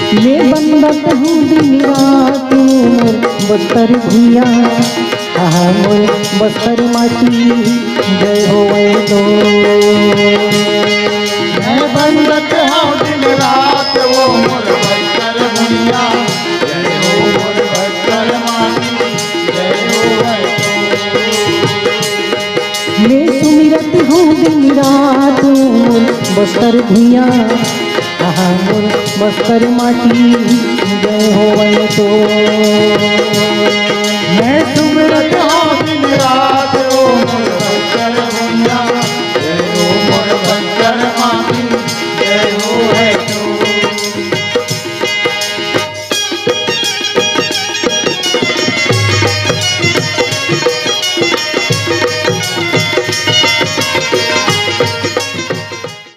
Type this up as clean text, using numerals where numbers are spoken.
मैं बंदत हूँ दिन रात मोर बस्तर भुइया मोर बस्तर माटी जय होवे तो। मैं बंदत हूँ दिन रात वो मोर बस्तर भुइया जय हो मोर बस्तर माटी जय होवे तो। मैं सुमिरत हूँ दिन रात मोर बस्तर भुइया मोर बस्तर माटी जय होवे तो। मैं सुमिरत हूँ दिन रात